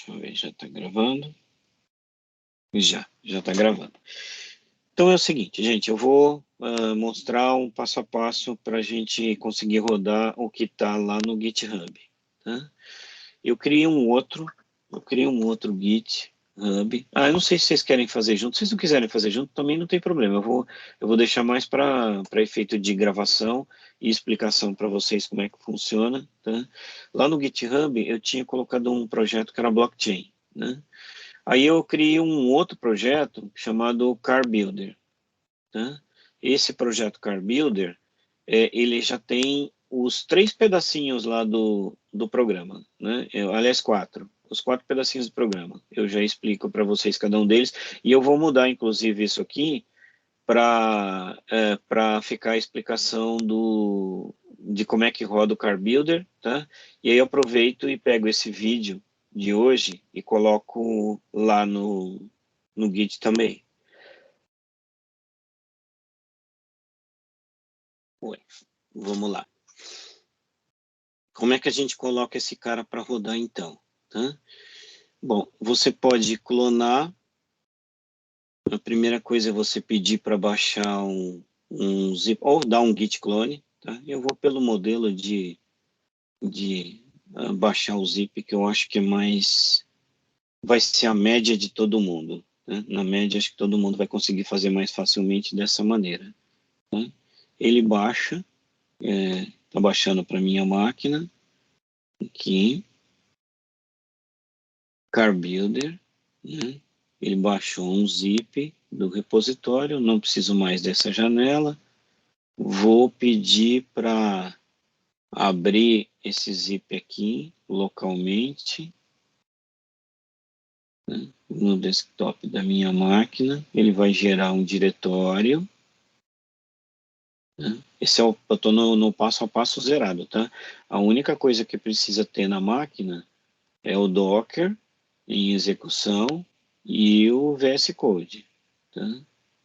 Deixa eu ver, já está gravando? Já está gravando. Então é o seguinte, gente, eu vou mostrar um passo a passo para a gente conseguir rodar o que está lá no GitHub. Tá? Eu criei um outro GitHub. Eu não sei se vocês querem fazer junto. Se vocês não quiserem fazer junto, também não tem problema. Eu vou deixar mais para efeito de gravação e explicação para vocês como é que funciona. Tá? Lá no GitHub, eu tinha colocado um projeto que era blockchain. Né? Aí eu criei um outro projeto chamado Car Builder. Tá? Esse projeto Car Builder, ele já tem os 3 pedacinhos lá do programa, né? Aliás, 4. Os 4 pedacinhos do programa. Eu já explico para vocês cada um deles. E eu vou mudar, inclusive, isso aqui para ficar a explicação de como é que roda o Car Builder, tá? E aí eu aproveito e pego esse vídeo de hoje e coloco lá no Git também. Oi, vamos lá. Como é que a gente coloca esse cara para rodar então? Tá? Bom, você pode clonar. A primeira coisa é você pedir para baixar um zip, ou dar um git clone. Tá? Eu vou pelo modelo de baixar o zip, que eu acho que é mais... vai ser a média de todo mundo. Né? Na média, acho que todo mundo vai conseguir fazer mais facilmente dessa maneira. Tá? Ele baixa, está baixando para minha máquina, aqui, Car Builder, né? Ele baixou um zip do repositório, não preciso mais dessa janela. Vou pedir para abrir esse zip aqui localmente, né? No desktop da minha máquina. Ele vai gerar um diretório. Né? Esse eu estou no passo a passo zerado, tá? A única coisa que precisa ter na máquina é o Docker em execução e o VS Code, tá?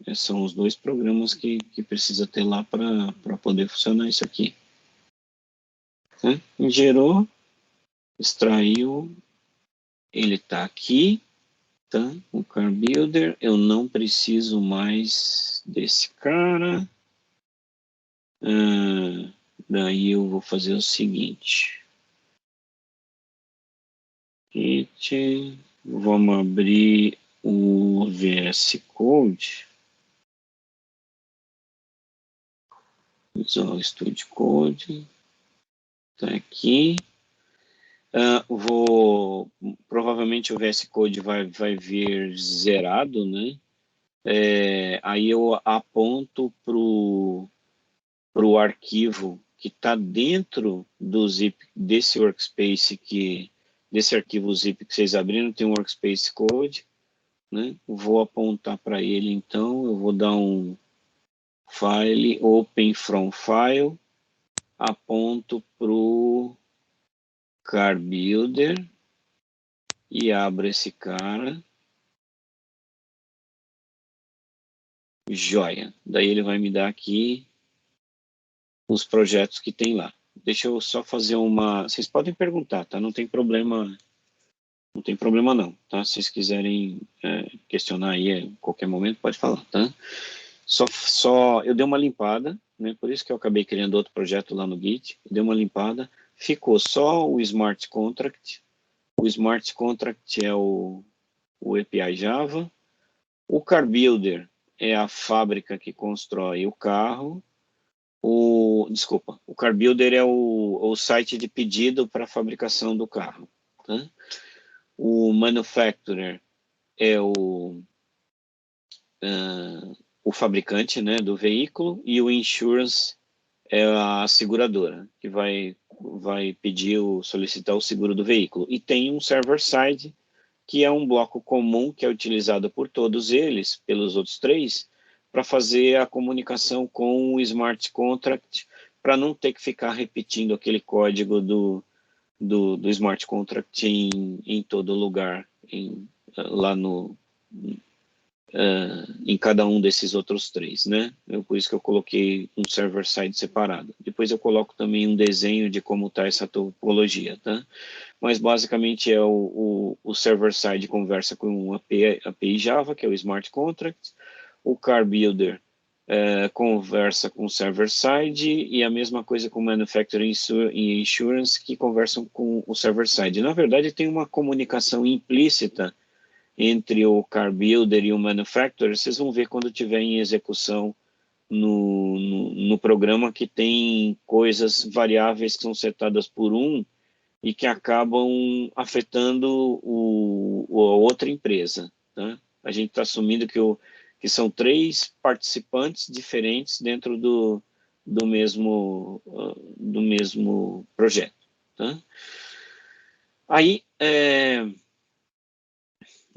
Esses são os 2 programas que precisa ter lá para poder funcionar isso aqui. Tá? Gerou, extraiu, ele está aqui, tá? O Car Builder, eu não preciso mais desse cara. Daí eu vou fazer o seguinte. Vamos abrir o VS Code. Visual Studio Code. Está aqui. Provavelmente o VS Code vai vir zerado, né? Aí eu aponto para o arquivo que está dentro do zip desse workspace desse arquivo zip que vocês abriram, tem um workspace code, né? Vou apontar para ele, então, eu vou dar um file, open from file, aponto para o Car Builder e abro esse cara. Joia. Daí ele vai me dar aqui os projetos que tem lá. Deixa eu só fazer uma... Vocês podem perguntar, tá? Não tem problema não, tá? Se vocês quiserem questionar aí em qualquer momento, pode falar, tá? Eu dei uma limpada, né? Por isso que eu acabei criando outro projeto lá no Git. Eu dei uma limpada. Ficou só o Smart Contract. O Smart Contract é o API Java. O Car Builder é a fábrica que constrói o carro. Desculpa, o Car Builder é o site de pedido para a fabricação do carro. Tá? O Manufacturer é o fabricante, né, do veículo, e o Insurance é a seguradora, que vai solicitar o seguro do veículo. E tem um server-side, que é um bloco comum que é utilizado por todos eles, pelos outros 3, para fazer a comunicação com o Smart Contract, para não ter que ficar repetindo aquele código do Smart Contract em todo lugar, lá em cada um desses outros três, né? Por isso que eu coloquei um server-side separado. Depois eu coloco também um desenho de como está essa topologia, tá? Mas basicamente é o server-side conversa com um API Java, que é o Smart Contract, o Car Builder conversa com o server-side e a mesma coisa com o Manufacturing e Insurance, que conversam com o server-side. Na verdade, tem uma comunicação implícita entre o Car Builder e o Manufacturer. Vocês vão ver quando estiver em execução no programa, que tem coisas variáveis que são setadas por e que acabam afetando a outra empresa. Tá? A gente está assumindo que são três participantes diferentes dentro do mesmo projeto. Tá? Aí,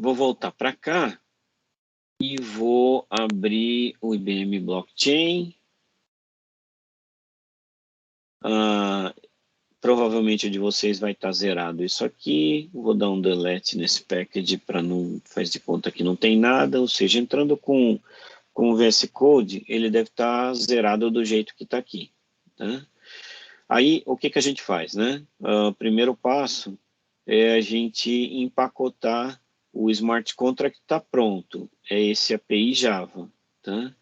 vou voltar para cá e vou abrir o IBM Blockchain. Provavelmente o de vocês vai estar zerado isso aqui. Vou dar um delete nesse package para não faz de conta que não tem nada. Ou seja, entrando com o VS Code, ele deve estar zerado do jeito que está aqui. Tá? Aí, o que a gente faz, né? O primeiro passo é a gente empacotar o Smart Contract que está pronto. É esse API Java. Tá?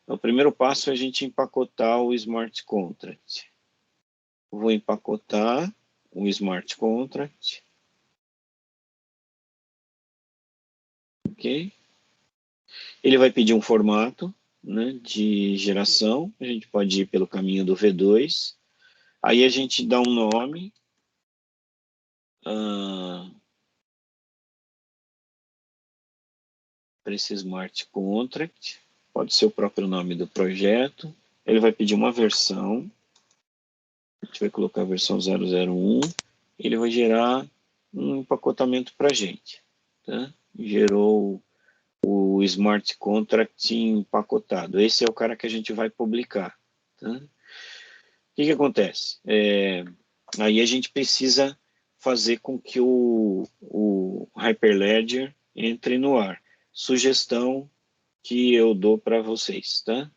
O primeiro passo é a gente empacotar o Smart Contract. Vou empacotar o Smart Contract. Ok? Ele vai pedir um formato, né, de geração. A gente pode ir pelo caminho do V2. Aí a gente dá um nome. Para esse Smart Contract. Pode ser o próprio nome do projeto. Ele vai pedir uma versão. A gente vai colocar a versão 001. Ele vai gerar um empacotamento para a gente. Tá? Gerou o Smart Contract empacotado. Esse é o cara que a gente vai publicar. Tá? O que acontece? Aí a gente precisa fazer com que o Hyperledger entre no ar. Sugestão que eu dou para vocês. Tá?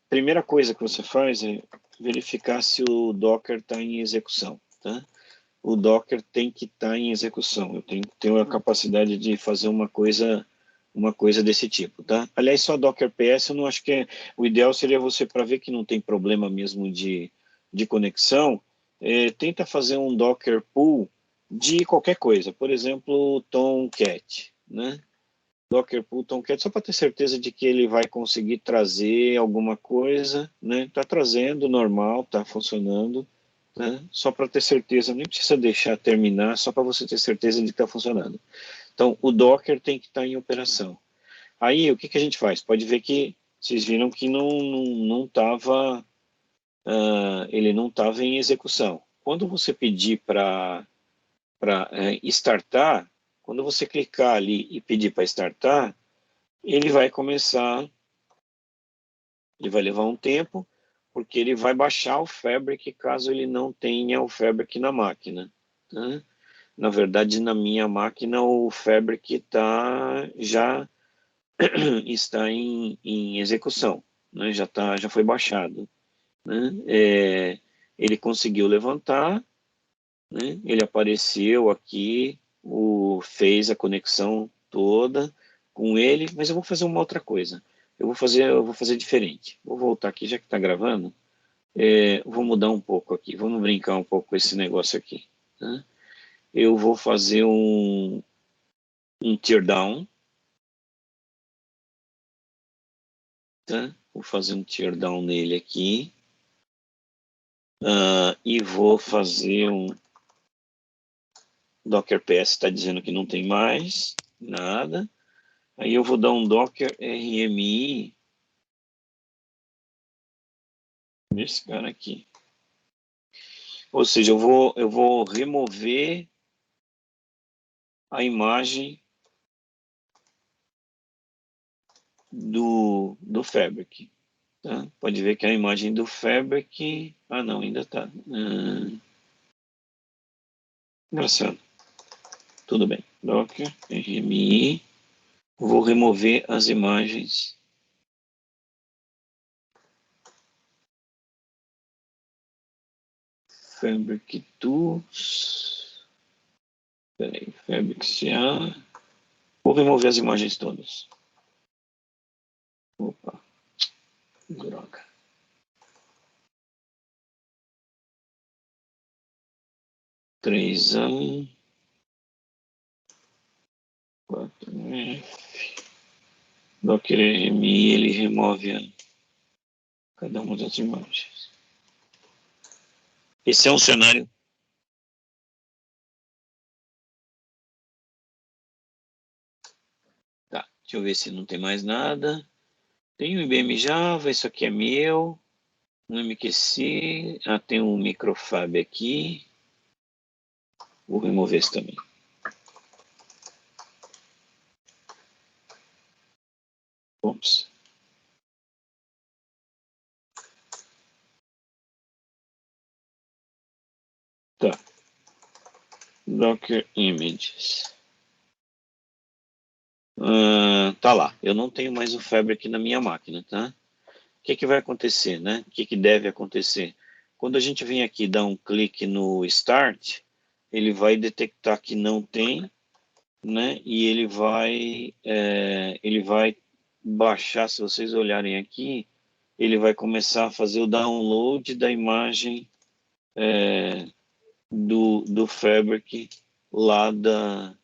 Primeira coisa que você faz é verificar se o Docker está em execução. Tá? O Docker tem que estar em execução. Eu tenho que ter a capacidade de fazer uma coisa desse tipo, tá? Aliás, só Docker PS, eu não acho que o ideal seria você, para ver que não tem problema mesmo de conexão, tenta fazer um Docker pool de qualquer coisa. Por exemplo, Tomcat, né? Docker pool Tomcat, só para ter certeza de que ele vai conseguir trazer alguma coisa, né? Está trazendo, normal, está funcionando. Né? Só para ter certeza, nem precisa deixar terminar, só para você ter certeza de que está funcionando. Então, o Docker tem que estar em operação. Aí, o que a gente faz? Pode ver que vocês viram que não estava, ele não estava em execução. Quando você pedir para startar, quando você clicar ali e pedir para startar, ele vai começar, ele vai levar um tempo, porque ele vai baixar o Fabric caso ele não tenha o Fabric na máquina. Né? Na verdade, na minha máquina, o Fabric já está em execução, né? Já foi baixado. Né? Ele conseguiu levantar, né? Ele apareceu aqui, fez a conexão toda com ele, mas eu vou fazer uma outra coisa. Eu vou fazer diferente. Vou voltar aqui, já que está gravando. Vou mudar um pouco aqui. Vamos brincar um pouco com esse negócio aqui. Né? Eu vou fazer um teardown. Tá? Vou fazer um teardown nele aqui. E vou fazer um Docker PS, está dizendo que não tem mais nada. Aí eu vou dar um Docker RMI nesse cara aqui. Ou seja, eu vou remover a imagem do Fabric. Tá? Pode ver que a imagem do Fabric... Ah, não, ainda está. Engraçado. Tudo bem. Docker RMI. Vou remover as imagens. Fabric Tools. Peraí, Fabric CA. Vou remover as imagens todas. Opa, droga. Três A, 4F. Docker RMI, ele remove cada uma das imagens. Esse é um cenário. Tá, deixa eu ver se não tem mais nada. Tem um IBM Java, isso aqui é meu. Um MQC, tem um microfab aqui. Vou remover esse também. Ops. Tá. Docker Images. Tá lá. Eu não tenho mais o Fabric na minha máquina, tá? O que vai acontecer, né? O que deve acontecer? Quando a gente vem aqui dar um clique no Start, ele vai detectar que não tem, né? E ele vai baixar, se vocês olharem aqui, ele vai começar a fazer o download da imagem do Fabric lá do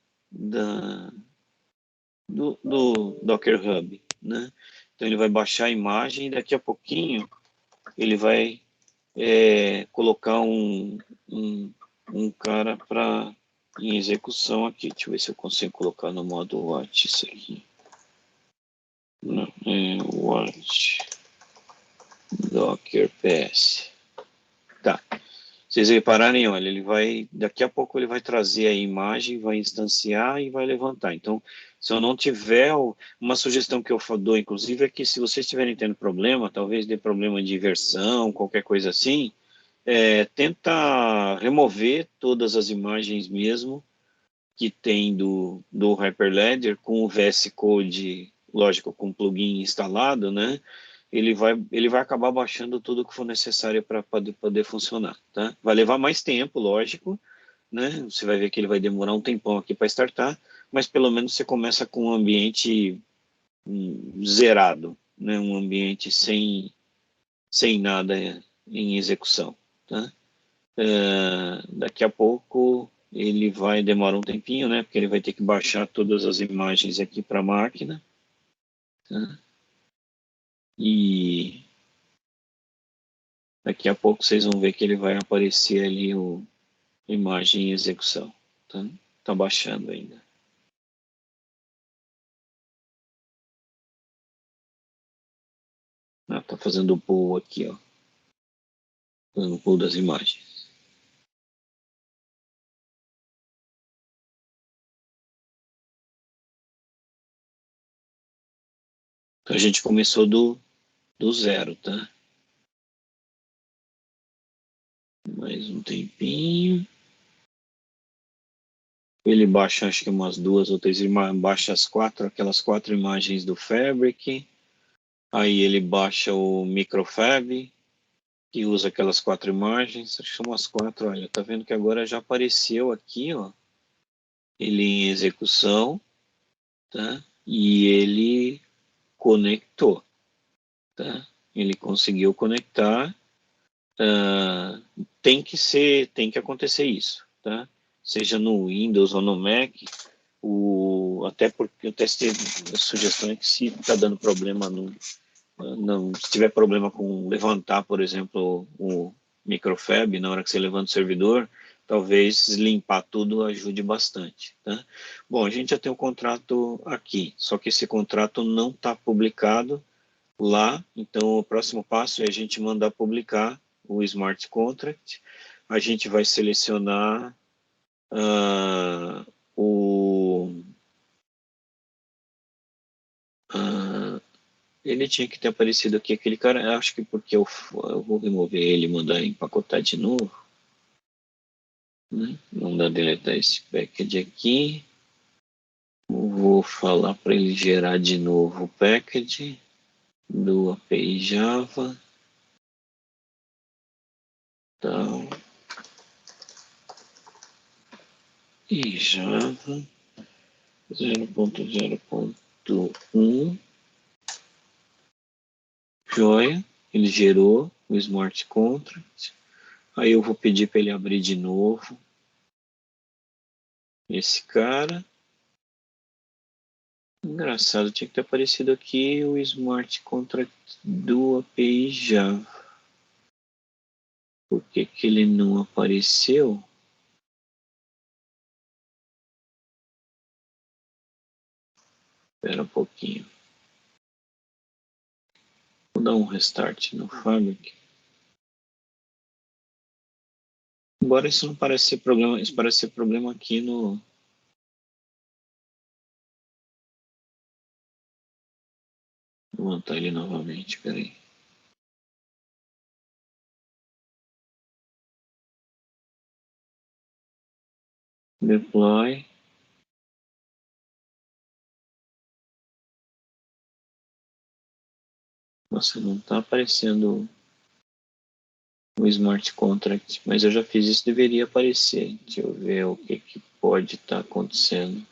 Docker Hub, né? Então ele vai baixar a imagem e daqui a pouquinho ele vai colocar um cara em execução aqui. Deixa eu ver se eu consigo colocar no modo watch isso aqui. Não, watch Docker PS. Tá. Vocês repararem, olha, daqui a pouco ele vai trazer a imagem, vai instanciar e vai levantar. Então, se eu não tiver, uma sugestão que eu dou, inclusive, é que se vocês estiverem tendo problema, talvez dê problema de versão, qualquer coisa assim, tenta remover todas as imagens mesmo que tem do Hyperledger com o VS Code, lógico, com o plugin instalado, né? Ele vai acabar baixando tudo que for necessário para poder funcionar, tá? Vai levar mais tempo, lógico, né? Você vai ver que ele vai demorar um tempão aqui para startar, mas pelo menos você começa com um ambiente zerado, né? Um ambiente sem nada em execução, tá? Daqui a pouco ele vai demorar um tempinho, né? Porque ele vai ter que baixar todas as imagens aqui para a máquina, tá? E daqui a pouco vocês vão ver que ele vai aparecer ali a imagem em execução, tá? Tá baixando ainda. Tá fazendo o pull aqui, ó. Fazendo o pull das imagens. Então a gente começou do zero, tá? Mais um tempinho. Ele baixa, acho que umas duas ou três imagens, baixa aquelas quatro imagens do Fabric. Aí ele baixa o microfab, que usa aquelas quatro imagens, acho que são umas quatro, olha, tá vendo que agora já apareceu aqui, ó, ele em execução, tá? E ele conectou, tá? Ele conseguiu conectar, tem que acontecer isso, tá? Seja no Windows ou no Mac, até porque eu testei a sugestão é que se está dando problema se tiver problema com levantar, por exemplo, o microfab, na hora que você levanta o servidor, talvez limpar tudo ajude bastante, tá? Bom, a gente já tem um contrato aqui, só que esse contrato não está publicado lá, então o próximo passo é a gente mandar publicar o Smart Contract, a gente vai selecionar o... ele tinha que ter aparecido aqui, aquele cara, acho que porque eu vou remover ele e mandar empacotar de novo, né? Mandar deletar esse package aqui, vou vou falar para ele gerar de novo o package do API Java. Então, e Java 0.0.1. Joia, ele gerou o Smart Contract. Aí eu vou pedir para ele abrir de novo esse cara. Engraçado, tinha que ter aparecido aqui o Smart Contract do API Java. Por que que ele não apareceu? Espera um pouquinho. Vou dar um restart no Fabric. Embora isso não pareça ser problema, isso parece ser problema aqui no... Vou montar ele novamente, peraí. Deploy. Nossa, não está aparecendo o Smart Contract, mas eu já fiz isso, deveria aparecer. Deixa eu ver o que, que pode estar acontecendo.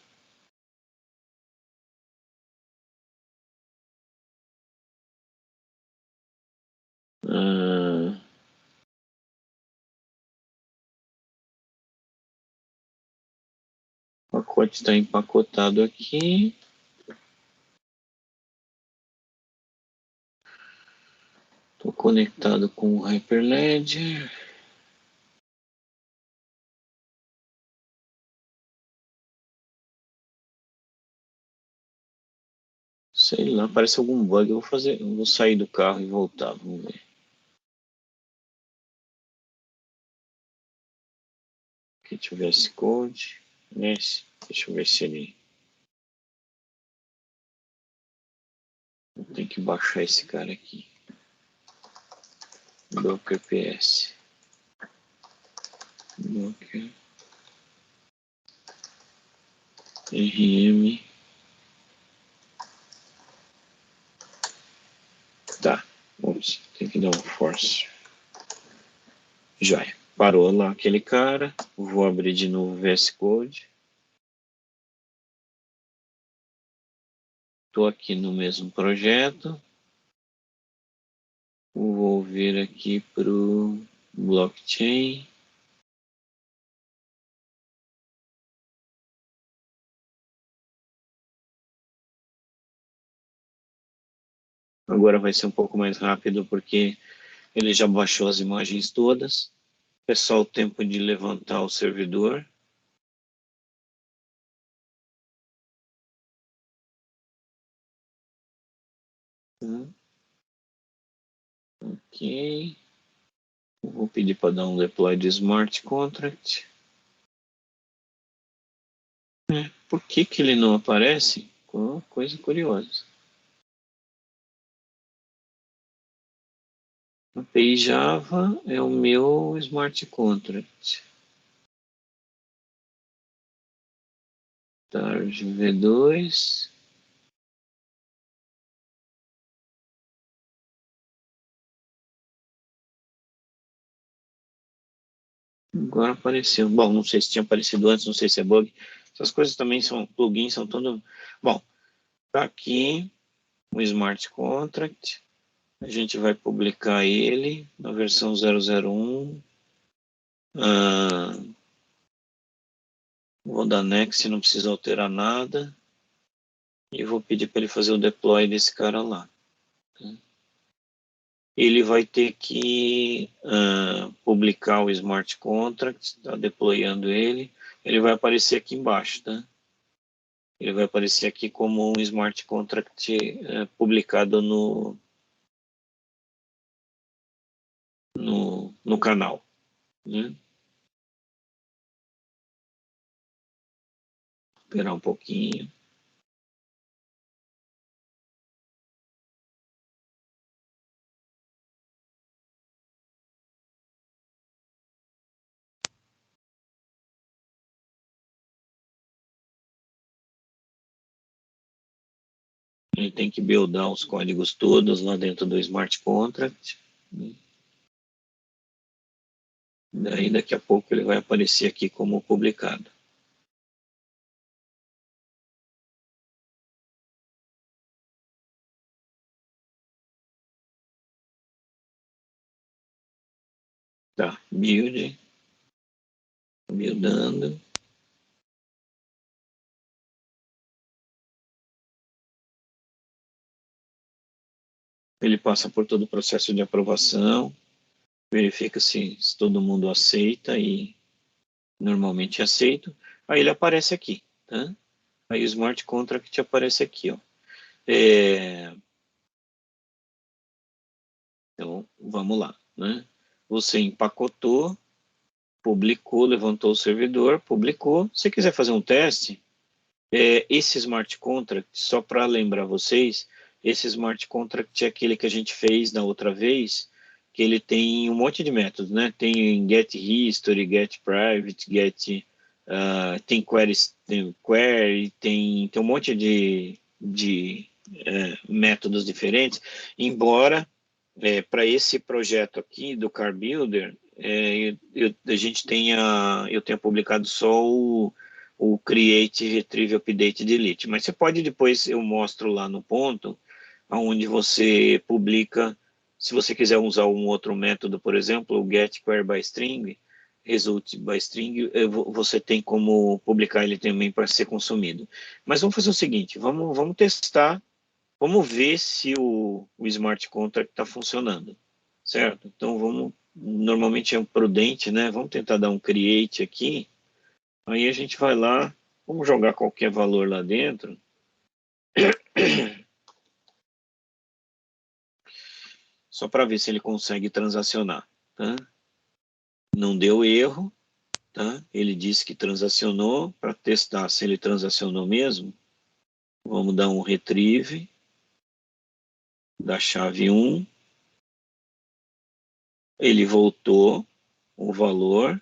O pacote está empacotado aqui. Estou conectado com o Hyperledger. Sei lá, parece algum bug. Eu vou sair do carro e voltar. Vamos ver. Aqui, deixa eu ver esse code. Esse. Deixa eu ver se ele. Tem que baixar esse cara aqui. Docker PS. Docker. RM. Tá. Vamos. Tem que dar um force. Já é. Parou lá aquele cara. Vou abrir de novo o VS Code. Estou aqui no mesmo projeto. Vou vir aqui para o blockchain. Agora vai ser um pouco mais rápido porque ele já baixou as imagens todas. É só o tempo de levantar o servidor. Ok. Vou pedir para dar um deploy de smart contract. Por que que ele não aparece? Coisa curiosa. API Java é o meu smart contract. Tarde V2. Agora apareceu. Bom, não sei se tinha aparecido antes, não sei se é bug. Essas coisas também são plugins, são tudo. Bom, tá aqui o Smart Contract. A gente vai publicar ele na versão 001. Vou dar next, não precisa alterar nada. E vou pedir para ele fazer o deploy desse cara lá. Ele vai ter que publicar o Smart Contract, está deployando ele. Ele vai aparecer aqui embaixo, tá? Ele vai aparecer aqui como um Smart Contract publicado no canal. Né? Esperar um pouquinho. Ele tem que buildar os códigos todos lá dentro do smart contract. Daí daqui a pouco ele vai aparecer aqui como publicado. Tá, buildando. Ele passa por todo o processo de aprovação, verifica se todo mundo aceita e normalmente aceito. Aí ele aparece aqui, tá? Aí o Smart Contract aparece aqui, ó. Então, vamos lá, né? Você empacotou, publicou, levantou o servidor, publicou. Se quiser fazer um teste, esse Smart Contract, só para lembrar vocês, esse Smart Contract é aquele que a gente fez na outra vez, que ele tem um monte de métodos, né? Tem get history, get private, tem query, tem um monte de métodos diferentes, embora para esse projeto aqui do Car Builder, eu tenha publicado só o Create, Retrieve, Update, Delete. Mas você pode depois, eu mostro lá no ponto, onde você publica, se você quiser usar um outro método, por exemplo, o Get Query by String, Result by String, você tem como publicar ele também para ser consumido. Mas vamos fazer o seguinte, vamos testar. Vamos ver se o Smart Contract está funcionando, certo? Então, normalmente é prudente, né? Vamos tentar dar um create aqui, aí a gente vai lá, vamos jogar qualquer valor lá dentro, só para ver se ele consegue transacionar, tá? Não deu erro, tá? Ele disse que transacionou, para testar se ele transacionou mesmo, vamos dar um retrieve da chave 1, ele voltou o valor,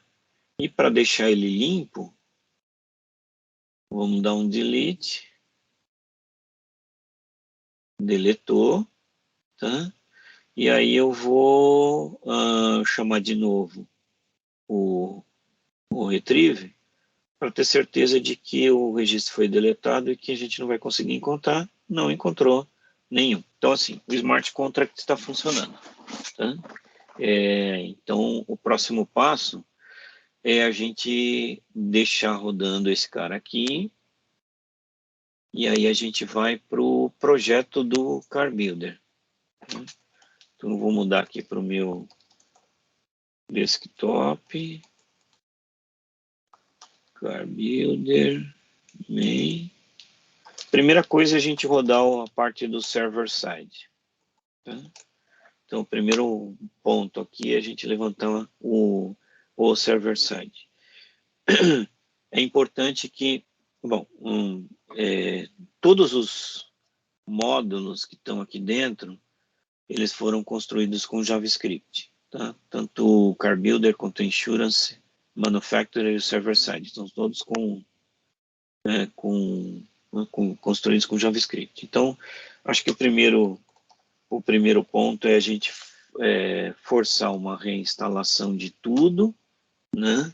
e para deixar ele limpo, vamos dar um delete, deletou, tá? E aí eu vou chamar de novo o retrieve, para ter certeza de que o registro foi deletado e que a gente não vai conseguir encontrar, não encontrou nenhum. Então, assim, o Smart Contract está funcionando, tá? Então, o próximo passo é a gente deixar rodando esse cara aqui, e aí a gente vai para o projeto do Car Builder. Então, eu vou mudar aqui para o meu desktop, Car Builder, main. Primeira coisa é a gente rodar a parte do server side. Tá? Então, o primeiro ponto aqui é a gente levantar o server side. É importante que, bom, todos os módulos que estão aqui dentro, eles foram construídos com JavaScript. Tá? Tanto o Car Builder quanto o Insurance, Manufacturer e o Server Side. Estão todos construídos com JavaScript. Então, acho que o primeiro ponto é a gente forçar uma reinstalação de tudo, né?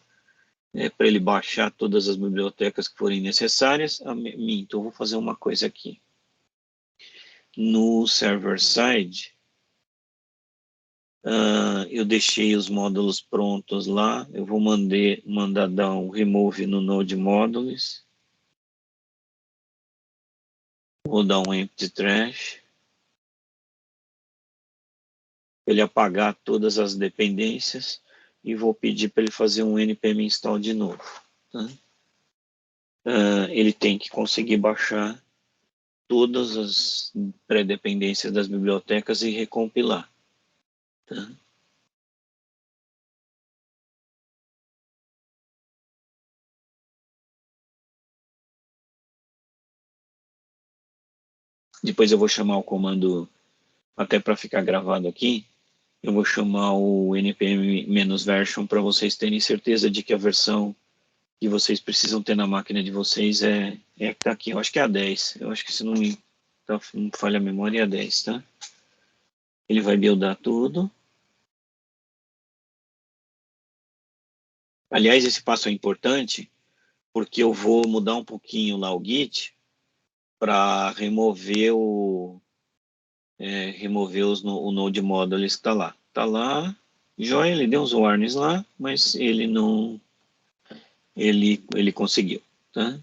Para ele baixar todas as bibliotecas que forem necessárias. Então, eu vou fazer uma coisa aqui. No server side, eu deixei os módulos prontos lá. Eu vou mandar dar um remove no Node Modules. Vou dar um empty trash. Ele apagar todas as dependências e vou pedir para ele fazer um npm install de novo. Tá? Ele tem que conseguir baixar todas as pré-dependências das bibliotecas e recompilar. Tá? Depois eu vou chamar o comando, até para ficar gravado aqui, eu vou chamar o npm-version para vocês terem certeza de que a versão que vocês precisam ter na máquina de vocês é que está aqui. Eu acho que é a 10. Eu acho que se não tá, não falha a memória, a 10, tá? Ele vai buildar tudo. Aliás, esse passo é importante, porque eu vou mudar um pouquinho lá o Git para remover o Node Modules que está lá. Está lá, joia, ele deu uns warnings lá, mas ele não, ele conseguiu, tá?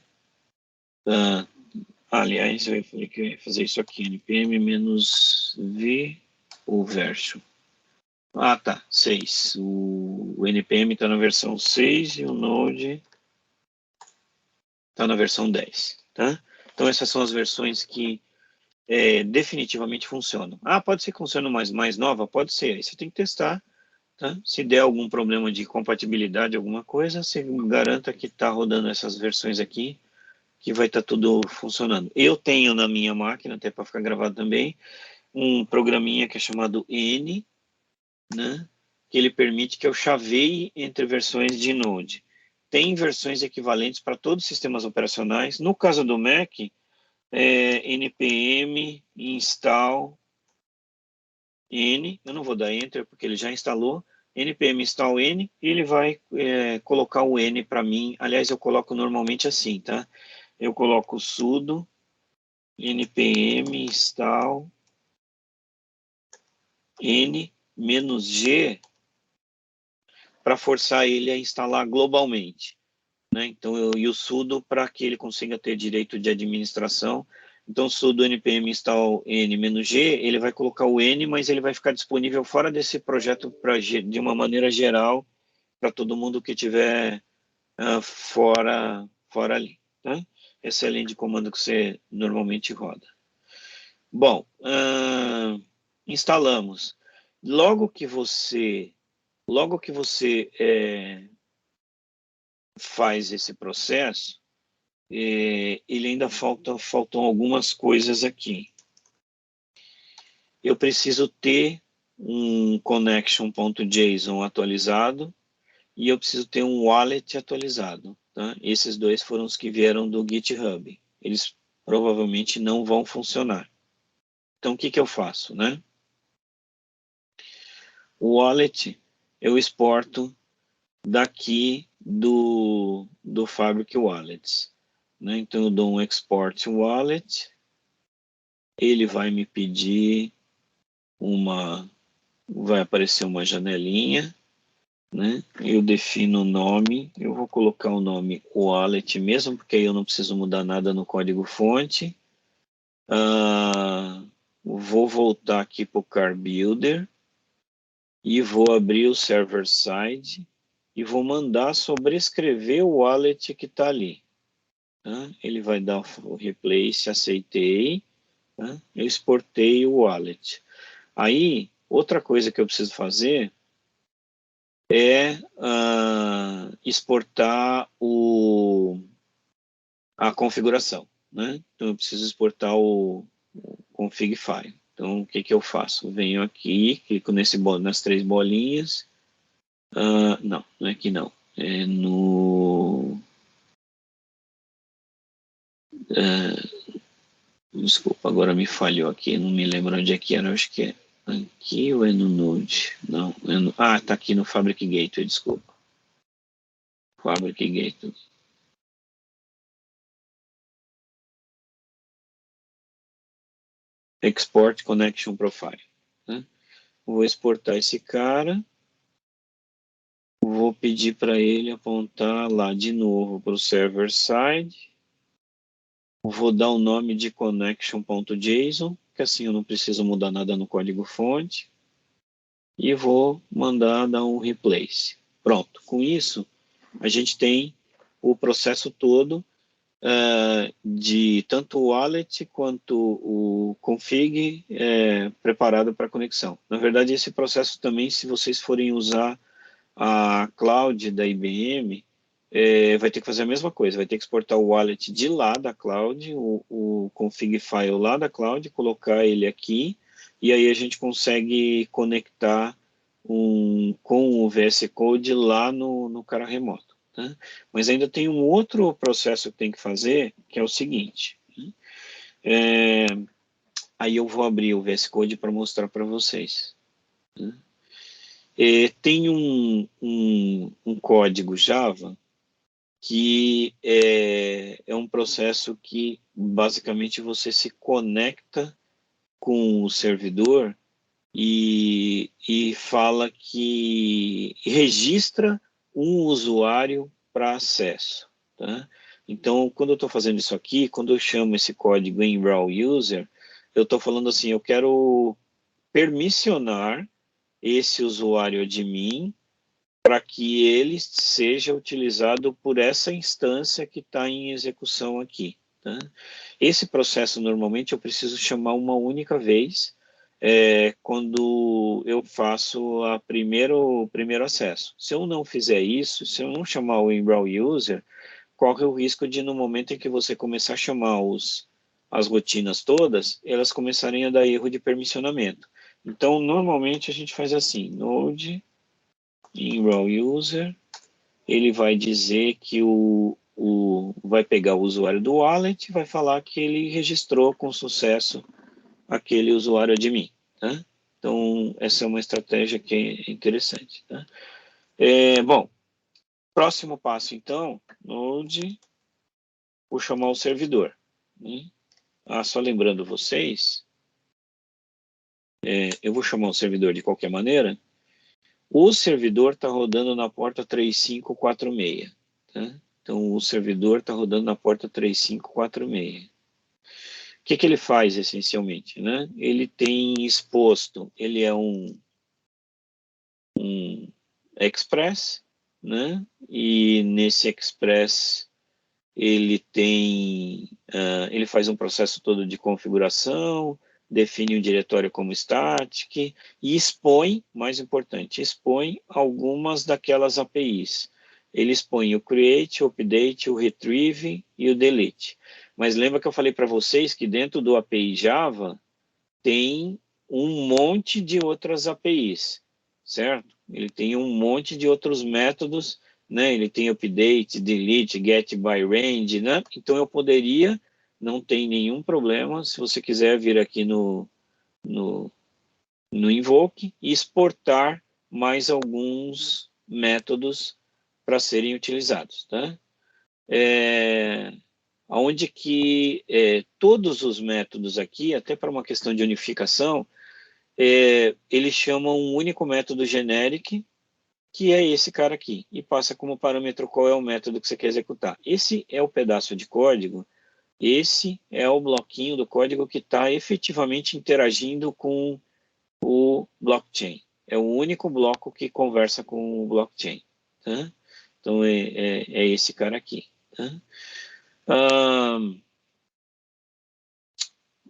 Aliás, eu falei que eu ia fazer isso aqui, npm-v o version. Ah, tá, 6. O npm está na versão 6 e o Node está na versão 10, tá? Então essas são as versões que definitivamente funcionam. Ah, pode ser que funcione mais nova? Pode ser, aí você tem que testar, tá? Se der algum problema de compatibilidade, alguma coisa, você garanta que está rodando essas versões aqui, que vai estar tudo funcionando. Eu tenho na minha máquina, até para ficar gravado também, um programinha que é chamado N, né? Que ele permite que eu chaveie entre versões de Node. Tem versões equivalentes para todos os sistemas operacionais. No caso do Mac, npm install n, eu não vou dar enter porque ele já instalou, npm install n, e ele vai colocar o n para mim. Aliás, eu coloco normalmente assim, tá? Eu coloco sudo npm install n-g para forçar ele a instalar globalmente, né? Então e o sudo para que ele consiga ter direito de administração. Então sudo npm install n-g, ele vai colocar o n, mas ele vai ficar disponível fora desse projeto de uma maneira geral para todo mundo que tiver fora ali, tá? Essa é a linha de comando que você normalmente roda. Bom, instalamos. Logo que você faz esse processo, ele ainda faltam algumas coisas aqui. Eu preciso ter um connection.json atualizado e eu preciso ter um wallet atualizado, tá? Esses dois foram os que vieram do GitHub. Eles provavelmente não vão funcionar. Então, o que eu faço, né? O wallet eu exporto daqui do Fabric Wallets, né? Então, eu dou um export wallet, ele vai me pedir vai aparecer uma janelinha, né? Eu defino o nome, eu vou colocar o nome wallet mesmo, porque aí eu não preciso mudar nada no código fonte. Vou voltar aqui para o Car Builder e vou abrir o server side e vou mandar sobrescrever o wallet que está ali. Tá? Ele vai dar o replace, aceitei, tá? Eu exportei o wallet. Aí, outra coisa que eu preciso fazer é exportar a configuração, né? Então, eu preciso exportar o config file. Então, o que eu faço? Venho aqui, clico nas três bolinhas. Não é aqui não. É no... desculpa, agora me falhou aqui. Não me lembro onde é que era. Acho que é aqui ou é no Node? Não. Tá aqui no Fabric Gateway, desculpa. Fabric Gateway. Export Connection Profile. Né? Vou exportar esse cara. Vou pedir para ele apontar lá de novo para o server side. Vou dar o nome de connection.json, que assim eu não preciso mudar nada no código fonte. E vou mandar dar um replace. Pronto, com isso a gente tem o processo todo de tanto o wallet quanto o config preparado para conexão. Na verdade, esse processo também, se vocês forem usar a cloud da IBM, vai ter que fazer a mesma coisa, vai ter que exportar o wallet de lá da cloud, o config file lá da cloud, colocar ele aqui, e aí a gente consegue conectar com o VS Code lá no cara remoto. Tá? Mas ainda tem um outro processo que tem que fazer, que é o seguinte. Aí eu vou abrir o VS Code para mostrar para vocês. Né? Tem um código Java que é um processo que basicamente você se conecta com o servidor e fala que registra um usuário para acesso. Tá? Então, quando eu estou fazendo isso aqui, quando eu chamo esse código em raw user, eu estou falando assim, eu quero permissionar esse usuário admin para que ele seja utilizado por essa instância que está em execução aqui. Tá? Esse processo, normalmente, eu preciso chamar uma única vez, quando eu faço o primeiro acesso. Se eu não fizer isso, se eu não chamar o enroll user, corre o risco de, no momento em que você começar a chamar as rotinas todas, elas começarem a dar erro de permissionamento. Então, normalmente, a gente faz assim, node enroll user, ele vai dizer que vai pegar o usuário do wallet e vai falar que ele registrou com sucesso aquele usuário admin. Tá? Então, essa é uma estratégia que é interessante. Tá? Bom, próximo passo, então, node, vou chamar o servidor. Né? Só lembrando vocês, eu vou chamar o servidor de qualquer maneira. O servidor está rodando na porta 3546. Tá? Então, o servidor está rodando na porta 3546. O que ele faz, essencialmente? Né? Ele tem exposto, ele é um Express, né? E nesse Express ele faz um processo todo de configuração, define um diretório como static e expõe, mais importante, expõe algumas daquelas APIs. Ele expõe o create, o update, o retrieve e o delete. Mas lembra que eu falei para vocês que dentro do API Java tem um monte de outras APIs, certo? Ele tem um monte de outros métodos, né? Ele tem update, delete, get by range, né? Então eu poderia, não tem nenhum problema, se você quiser vir aqui no, no Invoke e exportar mais alguns métodos para serem utilizados, tá? Onde que todos os métodos aqui, até para uma questão de unificação, eles chamam um único método generic, que é esse cara aqui, e passa como parâmetro qual é o método que você quer executar. Esse é o pedaço de código, esse é o bloquinho do código que está efetivamente interagindo com o blockchain. É o único bloco que conversa com o blockchain. Tá? Então, é esse cara aqui. Tá?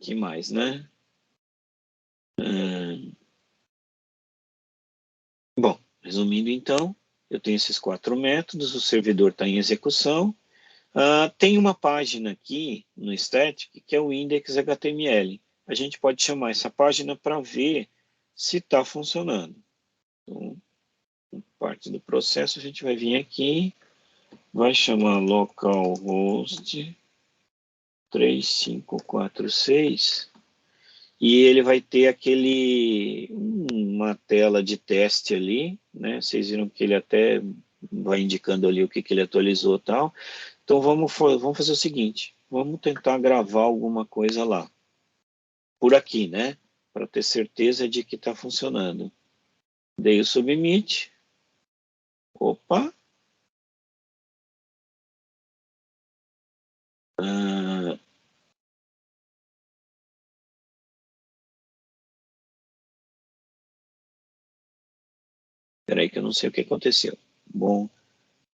Que mais, né? Bom, resumindo então, eu tenho esses 4 métodos, o servidor está em execução. Tem uma página aqui no static que é o index.html. A gente pode chamar essa página para ver se está funcionando. Então, parte do processo, a gente vai vir aqui, vai chamar localhost 3546 e ele vai ter uma tela de teste ali, né? Vocês viram que ele até vai indicando ali o que ele atualizou e tal. Então vamos fazer o seguinte, vamos tentar gravar alguma coisa lá, por aqui, né? Para ter certeza de que está funcionando. Dei o submit. Opa! Espera aí que eu não sei o que aconteceu. Bom,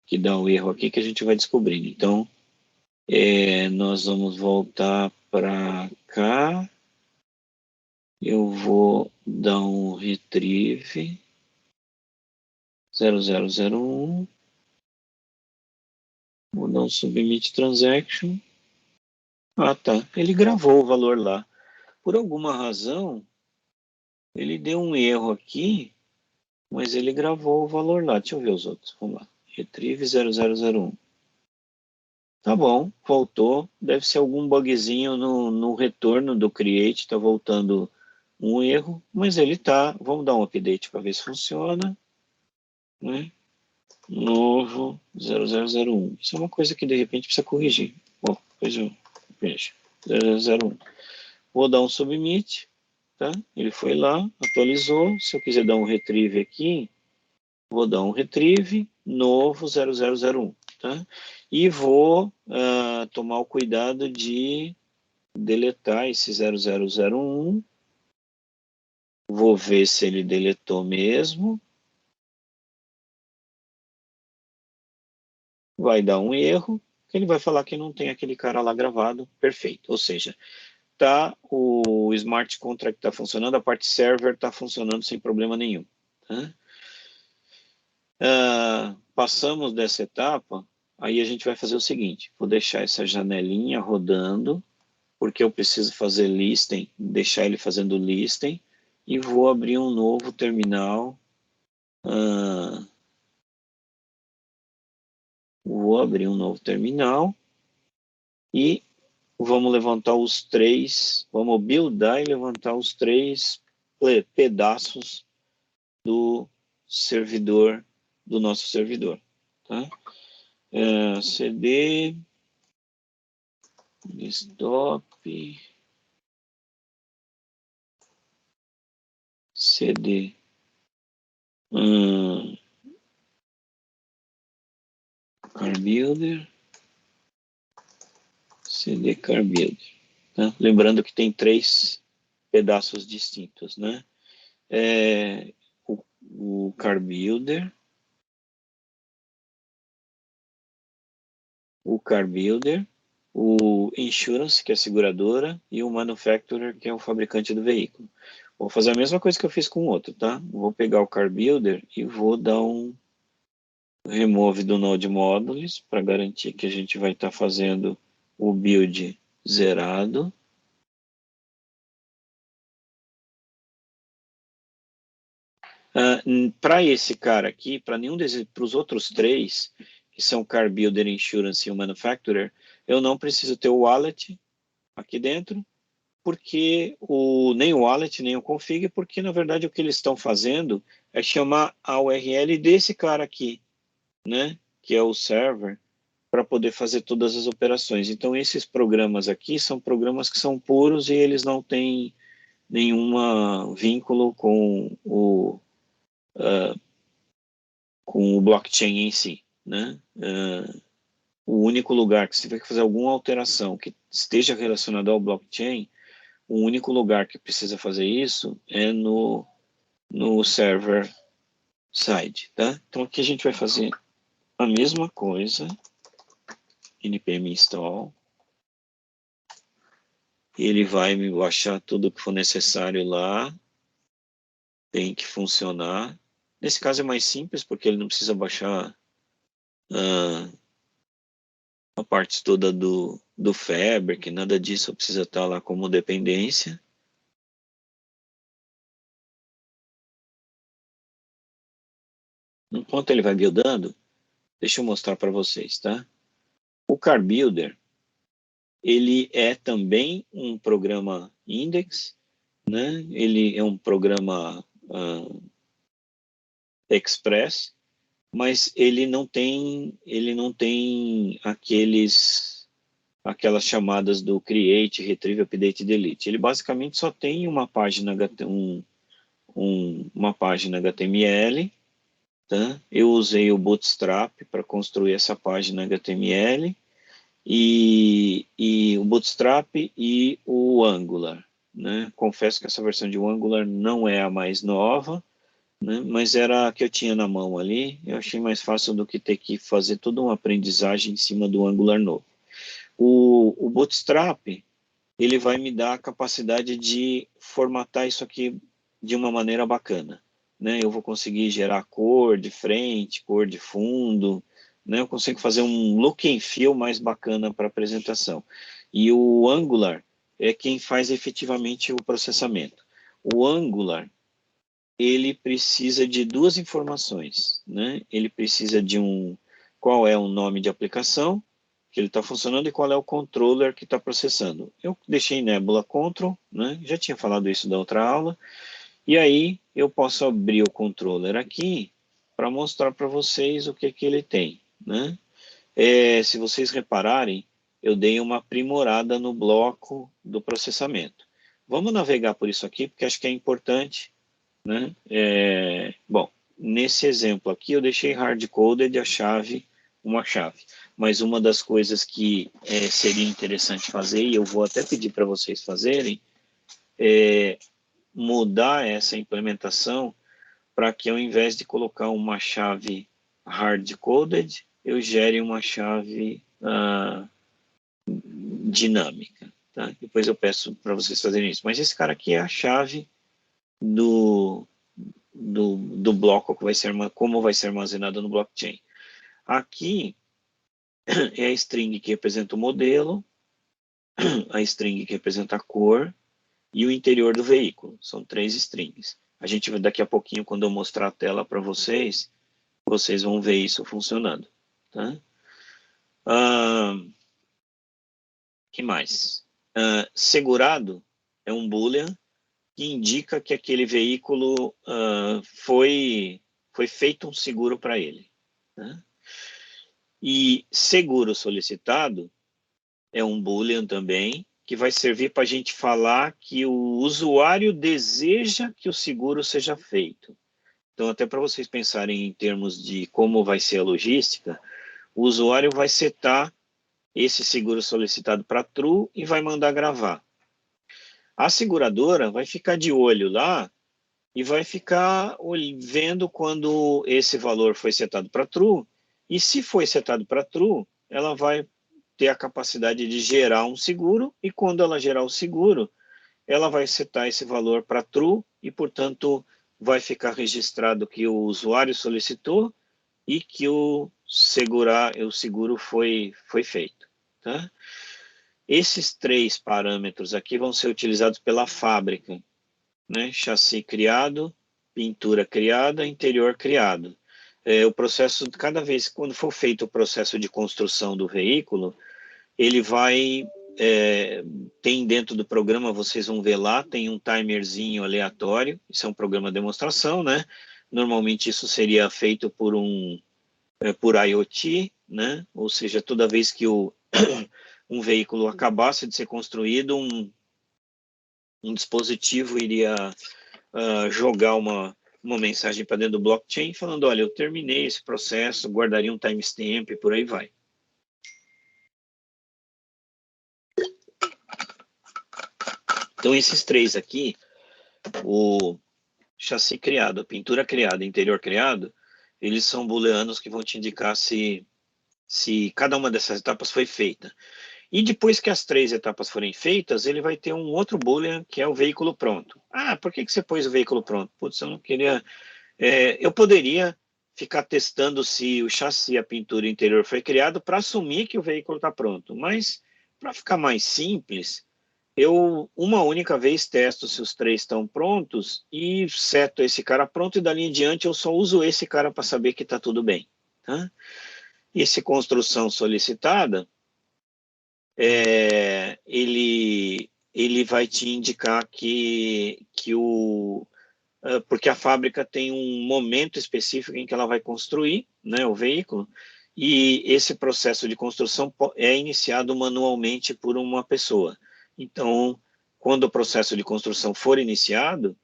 que dá um erro aqui que a gente vai descobrindo. Então, nós vamos voltar para cá. Eu vou dar um retrieve 0001. Vou dar um submit transaction. Tá. Ele gravou o valor lá. Por alguma razão, ele deu um erro aqui, mas ele gravou o valor lá. Deixa eu ver os outros. Vamos lá. Retrieve 0001. Tá bom, voltou. Deve ser algum bugzinho no retorno do create, tá voltando um erro, mas ele tá. Vamos dar um update para ver se funciona, né? Novo 0001. Isso é uma coisa que de repente precisa corrigir. Bom, depois eu vejo. 0001. Vou dar um submit, tá? Ele foi lá, atualizou. Se eu quiser dar um retrieve aqui, vou dar um retrieve novo 0001, tá? E vou tomar o cuidado de deletar esse 0001. Vou ver se ele deletou mesmo. Vai dar um erro. Ele vai falar que não tem aquele cara lá gravado. Perfeito. Ou seja, tá, o smart contract está funcionando, a parte server está funcionando sem problema nenhum. Tá? Passamos dessa etapa, aí a gente vai fazer o seguinte, vou deixar essa janelinha rodando, porque eu preciso fazer listing, deixar ele fazendo listing, e vou abrir um novo terminal. Vou abrir um novo terminal e vamos levantar os três, vamos buildar e levantar os três pedaços do servidor, do nosso servidor. Tá? CD, desktop, CD, car builder, CD car builder. Tá? Lembrando que tem três pedaços distintos, né? O car builder, o insurance, que é a seguradora, e o manufacturer, que é o fabricante do veículo. Vou fazer a mesma coisa que eu fiz com o outro, tá? Vou pegar o car builder e vou dar um remove do node modules para garantir que a gente vai estar fazendo o build zerado. Para esse cara aqui, para nenhum desses, para os outros três, que são car builder, insurance e o manufacturer, eu não preciso ter o wallet aqui dentro, porque nem o wallet, nem o config, porque na verdade o que eles estão fazendo é chamar a URL desse cara aqui, né? Que é o server, para poder fazer todas as operações. Então esses programas aqui são programas que são puros e eles não têm nenhum vínculo com o blockchain em si, né? O único lugar que se tiver que fazer alguma alteração que esteja relacionada ao blockchain, o único lugar que precisa fazer isso é no server side, tá? Então aqui a gente vai fazer a mesma coisa, npm install, ele vai me baixar tudo que for necessário lá, tem que funcionar. Nesse caso é mais simples, porque ele não precisa baixar a parte toda do Fabric, nada disso precisa estar lá como dependência. Enquanto ele vai buildando, deixa eu mostrar para vocês, tá? O Car Builder, ele é também um programa index, né? Ele é um programa express, mas ele não tem aquelas chamadas do create, retrieve, update, delete. Ele basicamente só tem uma página uma página HTML, tá? Eu usei o Bootstrap para construir essa página HTML e o Bootstrap e o Angular, né? Confesso que essa versão de Angular não é a mais nova, né? Mas era a que eu tinha na mão ali. Eu achei mais fácil do que ter que fazer toda uma aprendizagem em cima do Angular novo. O Bootstrap, ele vai me dar a capacidade de formatar isso aqui de uma maneira bacana, né? Eu vou conseguir gerar cor de frente, cor de fundo, né? Eu consigo fazer um look and feel mais bacana para a apresentação. E o Angular é quem faz efetivamente o processamento. O Angular, ele precisa de duas informações, né? Ele precisa de qual é o nome de aplicação, que ele está funcionando e qual é o controller que está processando. Eu deixei Nebula Control, né? Já tinha falado isso da outra aula. E aí eu posso abrir o controller aqui para mostrar para vocês o que ele tem, né? Se vocês repararem, eu dei uma aprimorada no bloco do processamento. Vamos navegar por isso aqui, porque acho que é importante, né? Bom, nesse exemplo aqui eu deixei hard-coded uma chave. Mas uma das coisas que seria interessante fazer, e eu vou até pedir para vocês fazerem, é mudar essa implementação para que ao invés de colocar uma chave hard-coded, eu gere uma chave dinâmica. Tá? Depois eu peço para vocês fazerem isso. Mas esse cara aqui é a chave do bloco que vai ser, como vai ser armazenado no blockchain. Aqui é a string que representa o modelo, a string que representa a cor e o interior do veículo. São 3 strings. A gente vai daqui a pouquinho, quando eu mostrar a tela para vocês, vocês vão ver isso funcionando. Tá? Que mais? Segurado é um boolean que indica que aquele veículo foi feito um seguro para ele. Né? E seguro solicitado é um boolean também, que vai servir para a gente falar que o usuário deseja que o seguro seja feito. Então, até para vocês pensarem em termos de como vai ser a logística, o usuário vai setar esse seguro solicitado para true e vai mandar gravar. A seguradora vai ficar de olho lá e vai ficar vendo quando esse valor foi setado para true, e se foi setado para true, ela vai ter a capacidade de gerar um seguro, e quando ela gerar o seguro, ela vai setar esse valor para true, e portanto vai ficar registrado que o usuário solicitou e que o seguro foi feito. Tá? Esses 3 parâmetros aqui vão ser utilizados pela fábrica, né? Chassi criado, pintura criada, interior criado. O processo, cada vez, quando for feito o processo de construção do veículo, ele vai, tem dentro do programa, vocês vão ver lá, tem um timerzinho aleatório, isso é um programa de demonstração, né? Normalmente isso seria feito por por IoT, né? Ou seja, toda vez que um veículo acabasse de ser construído, um dispositivo iria jogar uma mensagem para dentro do blockchain falando, olha, eu terminei esse processo, guardaria um timestamp e por aí vai. Então, esses 3 aqui, o chassi criado, a pintura criada, interior criado, eles são booleanos que vão te indicar se cada uma dessas etapas foi feita. E depois que as 3 etapas forem feitas, ele vai ter um outro boolean, que é o veículo pronto. Por que você pôs o veículo pronto? Putz, eu não queria... eu poderia ficar testando se o chassi, a pintura e o interior foi criado para assumir que o veículo está pronto. Mas, para ficar mais simples, eu uma única vez testo se os 3 estão prontos e seto esse cara pronto, e dali em diante eu só uso esse cara para saber que está tudo bem. Tá? E esse construção solicitada, ele vai te indicar que porque a fábrica tem um momento específico em que ela vai construir, né, o veículo, e esse processo de construção é iniciado manualmente por uma pessoa. Então, quando o processo de construção for iniciado,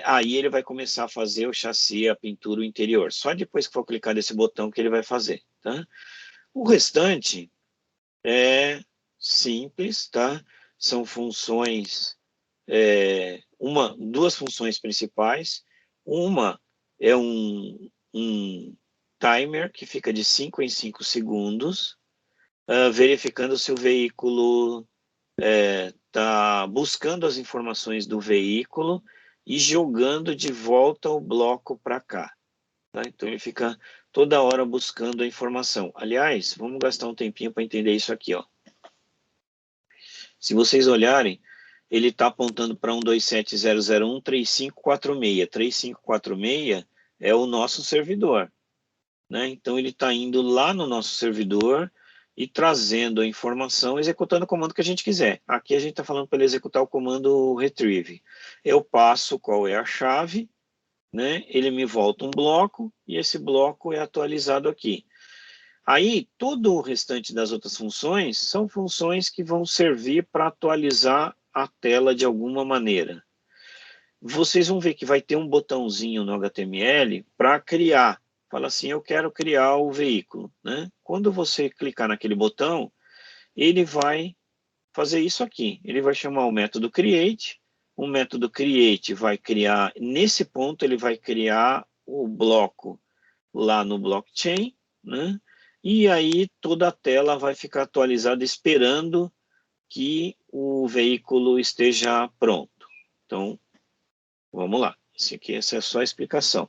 aí ele vai começar a fazer o chassi, a pintura, o interior. Só depois que for clicar nesse botão que ele vai fazer. Tá? O restante é simples, tá? São funções, duas funções principais. Uma é um timer que fica de 5 em 5 segundos, verificando se o veículo está buscando as informações do veículo e jogando de volta o bloco para cá. Tá? Então ele fica toda hora buscando a informação. Aliás, vamos gastar um tempinho para entender isso aqui. Ó. Se vocês olharem, ele está apontando para 127.001.3546. 3546 é o nosso servidor. Né? Então ele está indo lá no nosso servidor e trazendo a informação, executando o comando que a gente quiser. Aqui a gente está falando para ele executar o comando retrieve. Eu passo qual é a chave, né? Ele me volta um bloco e esse bloco é atualizado aqui. Aí, todo o restante das outras funções são funções que vão servir para atualizar a tela de alguma maneira. Vocês vão ver que vai ter um botãozinho no HTML para criar. Fala assim, eu quero criar o veículo, né? Quando você clicar naquele botão, ele vai fazer isso aqui. Ele vai chamar o método create. O método create vai criar, nesse ponto, ele vai criar o bloco lá no blockchain, né? E aí toda a tela vai ficar atualizada esperando que o veículo esteja pronto. Então, vamos lá. Essa é só a explicação.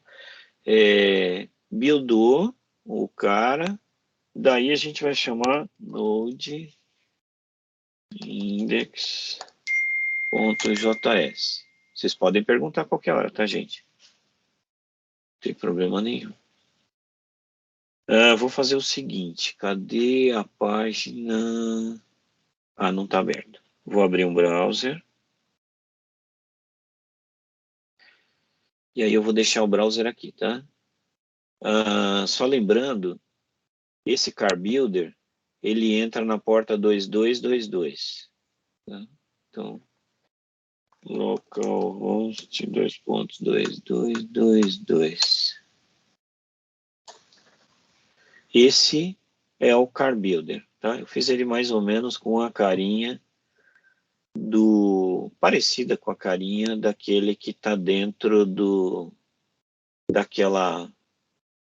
Buildou o cara, daí a gente vai chamar node index.js. Vocês podem perguntar a qualquer hora, tá, gente? Não tem problema nenhum. Vou fazer o seguinte, cadê a página? Ah, não está aberto. Vou abrir um browser. E aí eu vou deixar o browser aqui, tá? Só lembrando, esse Car Builder, ele entra na porta 2222. Tá? Então, localhost 2.2222. Esse é o Car Builder, tá? Eu fiz ele mais ou menos com a carinha parecida com a carinha daquele que está dentro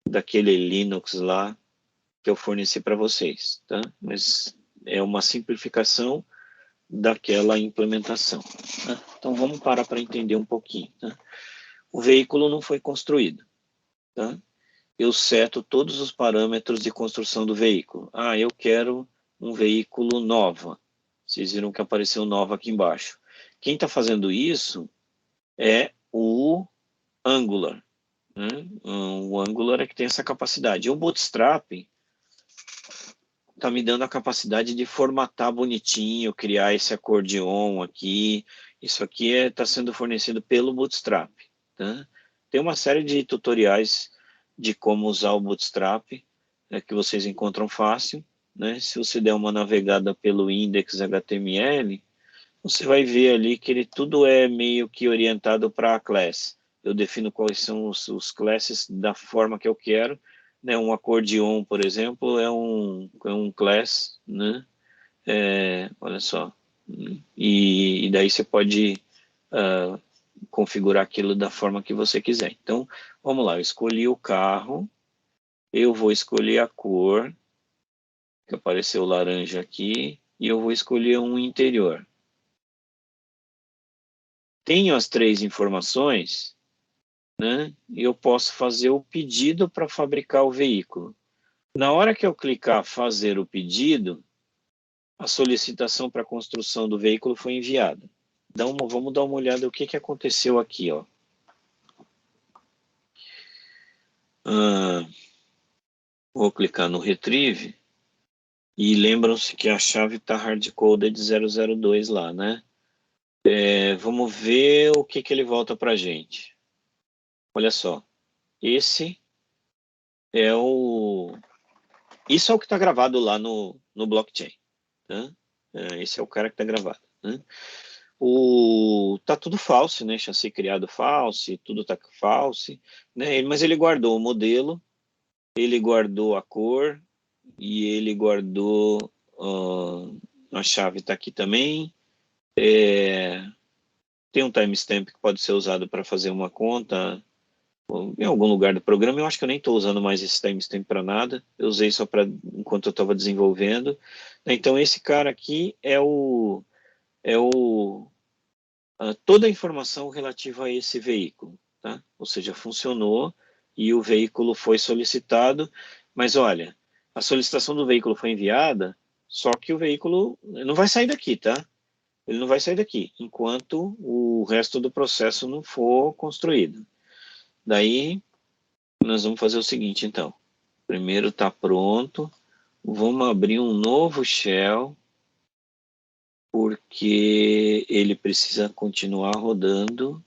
daquele Linux lá que eu forneci para vocês, tá? Mas é uma simplificação daquela implementação. Tá? Então vamos parar para entender um pouquinho. Tá? O veículo não foi construído. Tá? Eu seto todos os parâmetros de construção do veículo. Eu quero um veículo nova. Vocês viram que apareceu nova aqui embaixo. Quem está fazendo isso é o Angular. Né? O Angular é que tem essa capacidade. E o Bootstrap está me dando a capacidade de formatar bonitinho, criar esse acordeon aqui. Isso aqui está sendo fornecido pelo Bootstrap. Tá? Tem uma série de tutoriais de como usar o Bootstrap, que vocês encontram fácil. Né? Se você der uma navegada pelo index.html, você vai ver ali que ele tudo é meio que orientado para a class. Eu defino quais são os classes da forma que eu quero. Né? Um acordeon, por exemplo, é um class, né? Olha só. E daí você pode configurar aquilo da forma que você quiser. Então, vamos lá. Eu escolhi o carro. Eu vou escolher a cor, que apareceu laranja aqui. E eu vou escolher um interior. Tenho as 3 informações, né? E eu posso fazer o pedido para fabricar o veículo. Na hora que eu clicar fazer o pedido, a solicitação para a construção do veículo foi enviada. Vamos dar uma olhada o que aconteceu aqui. Ó. Vou clicar no Retrieve e lembram-se que a chave está hardcoded 002 lá, né? Vamos ver o que ele volta para a gente. Olha só, esse é o... Isso é o que está gravado lá no blockchain. Né? Esse é o cara que está gravado. Né? Tá tudo falso, né? Chassi criado falso, tudo tá falso, né? Mas ele guardou o modelo, ele guardou a cor e ele guardou a chave está aqui também. Tem um timestamp que pode ser usado para fazer uma conta em algum lugar do programa. Eu acho que eu nem estou usando mais esse timestamp para nada. Eu usei só para enquanto eu estava desenvolvendo. Então esse cara aqui é toda a informação relativa a esse veículo, tá? Ou seja, funcionou e o veículo foi solicitado, mas olha, a solicitação do veículo foi enviada, só que o veículo não vai sair daqui, tá? Ele não vai sair daqui, enquanto o resto do processo não for construído. Daí, nós vamos fazer o seguinte, então. Primeiro está pronto, Vamos abrir um novo shell, porque ele precisa continuar rodando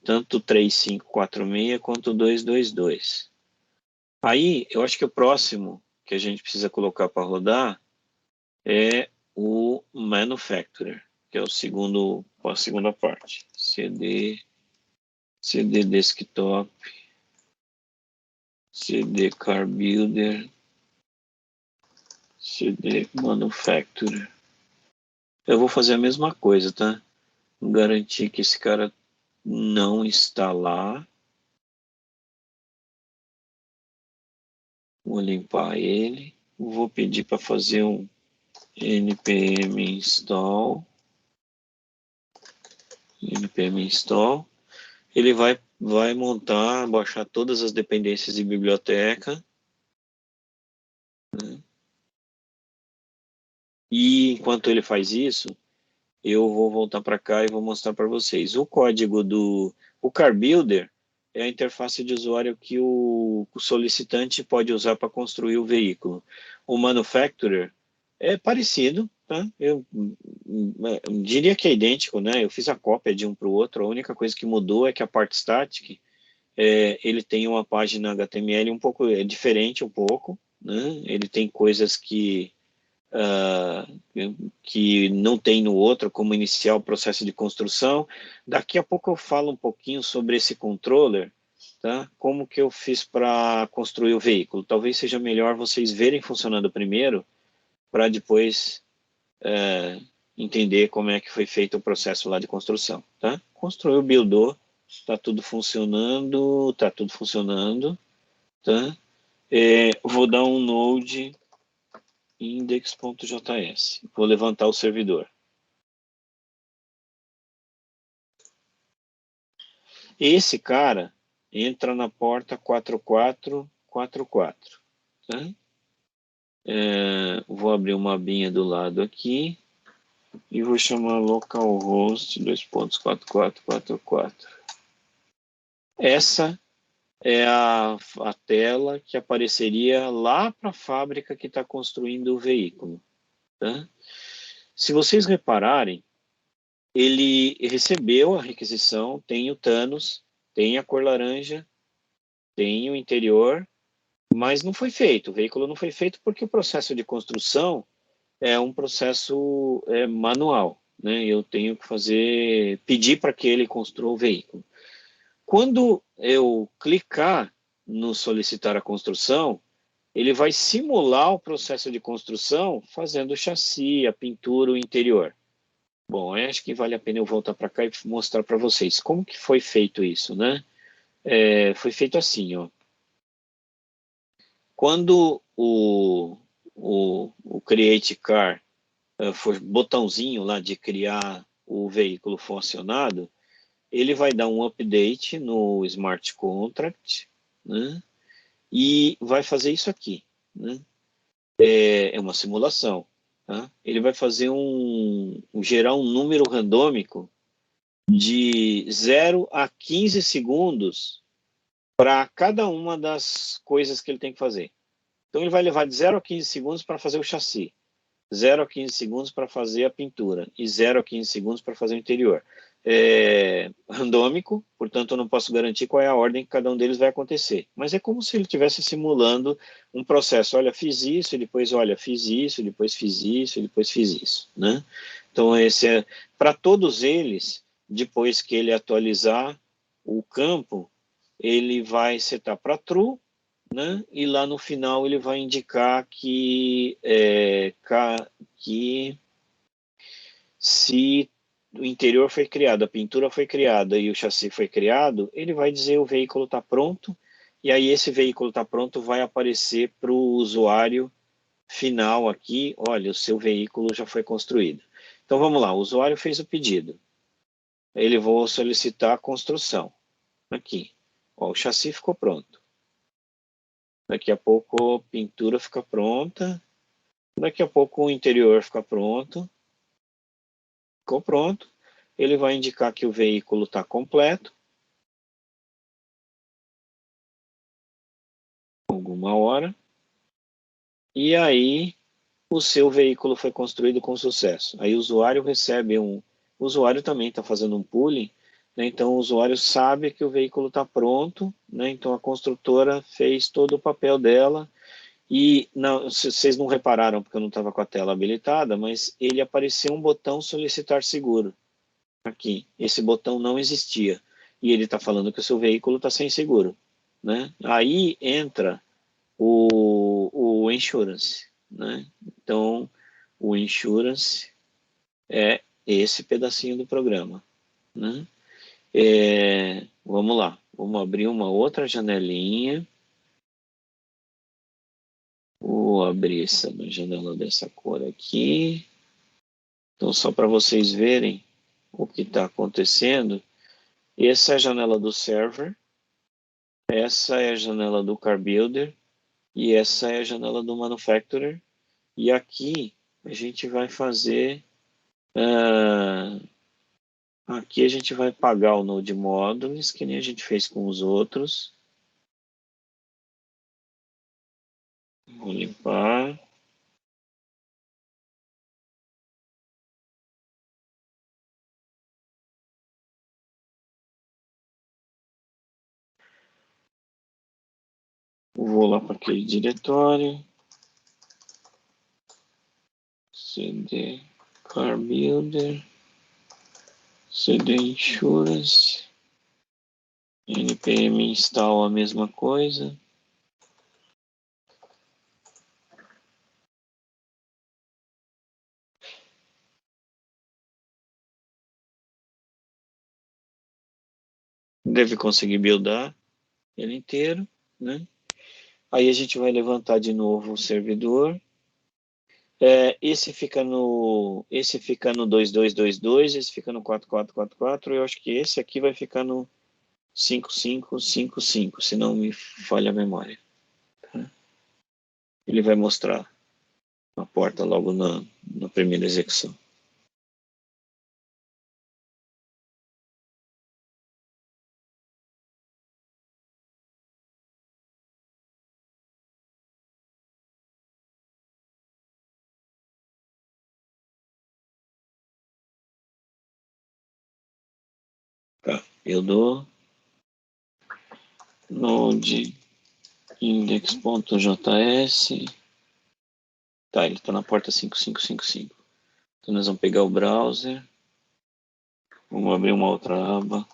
tanto 3546 quanto 222. Aí, eu acho que o próximo que a gente precisa colocar para rodar é o Manufacturer, que é a segunda parte. CD Desktop, CD Car Builder, CD Manufacturer. Eu vou fazer a mesma coisa, tá? Garantir que esse cara não está lá. Vou limpar ele. Vou pedir para fazer um npm install. npm install. Ele vai montar, baixar todas as dependências de biblioteca. Né? E enquanto ele faz isso, eu vou voltar para cá e vou mostrar para vocês. O código do Car Builder é a interface de usuário que o solicitante pode usar para construir o veículo. O Manufacturer é parecido, tá? Eu diria que é idêntico, né? Eu fiz a cópia de um para o outro, a única coisa que mudou é que a parte static, ele tem uma página HTML um pouco diferente, um pouco, né? Ele tem coisas que não tem no outro, como iniciar o processo de construção. Daqui a pouco eu falo um pouquinho sobre esse controller, tá? Como que eu fiz para construir o veículo. Talvez seja melhor vocês verem funcionando primeiro, para depois entender como é que foi feito o processo lá de construção, tá? Construiu, buildou, tá tudo funcionando, tá? Vou dar um node index.js. Vou levantar o servidor. Esse cara entra na porta 4444. Tá? Vou abrir uma abinha do lado aqui e vou chamar localhost 2.4444. Essa é a tela que apareceria lá para a fábrica que está construindo o veículo. Tá? Se vocês repararem, ele recebeu a requisição, tem o Thanos, tem a cor laranja, tem o interior, mas não foi feito. O veículo não foi feito porque o processo de construção é um processo manual. Né? Eu tenho que pedir para que ele construa o veículo. Quando eu clicar no solicitar a construção, ele vai simular o processo de construção fazendo o chassi, a pintura, o interior. Bom, acho que vale a pena eu voltar para cá e mostrar para vocês como que foi feito isso, né? Foi feito assim, ó. Quando o Create Car for botãozinho lá de criar o veículo for acionado, ele vai dar um update no Smart Contract, né? E vai fazer isso aqui, né? É uma simulação, tá? Ele vai fazer gerar um número randômico de 0 a 15 segundos para cada uma das coisas que ele tem que fazer. Então ele vai levar de 0 a 15 segundos para fazer o chassi, 0 a 15 segundos para fazer a pintura e 0 a 15 segundos para fazer o interior. É randômico, portanto eu não posso garantir qual é a ordem que cada um deles vai acontecer. Mas é como se ele estivesse simulando um processo. Olha, fiz isso, e depois, olha, fiz isso, e depois fiz isso, e depois fiz isso. Né? Então esse é, para todos eles, depois que ele atualizar o campo, ele vai setar para true, né? E lá no final ele vai indicar que se o interior foi criado, a pintura foi criada e o chassi foi criado, ele vai dizer o veículo está pronto, e aí esse veículo está pronto vai aparecer para o usuário final aqui, olha, o seu veículo já foi construído. Então vamos lá, o usuário fez o pedido, ele vai solicitar a construção, aqui, ó, o chassi ficou pronto. Daqui a pouco a pintura fica pronta. Daqui a pouco o interior fica pronto. Ficou pronto. Ele vai indicar que o veículo está completo. alguma hora, e aí o seu veículo foi construído com sucesso. Aí o usuário recebe o usuário também está fazendo um pooling, né? Então o usuário sabe que o veículo está pronto, né? Então a construtora fez todo o papel dela, e não, vocês não repararam porque eu não estava com a tela habilitada, mas ele apareceu um botão solicitar seguro aqui. Esse botão não existia. E ele está falando que o seu veículo está sem seguro, né? Aí entra o insurance, né? Então, o insurance é esse pedacinho do programa, né? Vamos lá, vamos abrir uma outra janelinha. Vou abrir essa janela dessa cor aqui. Então, só para vocês verem o que está acontecendo, essa é a janela do server, essa é a janela do Car Builder e essa é a janela do Manufacturer. E aqui a gente vai fazer... aqui a gente vai pagar o Node Modules, que nem a gente fez com os outros. Vou limpar. Vou lá para aquele diretório. CD Car Builder. CD Insurance. NPM install a mesma coisa. Deve conseguir buildar ele inteiro, né? Aí a gente vai levantar de novo o servidor. Esse fica no 2222, esse fica no 4444, eu acho que esse aqui vai ficar no 5555, se não me falha a memória. Tá? Ele vai mostrar a porta logo na primeira execução. Tá, eu dou node index.js. Tá, ele está na porta 5555. Então nós vamos pegar o browser, vamos abrir uma outra aba,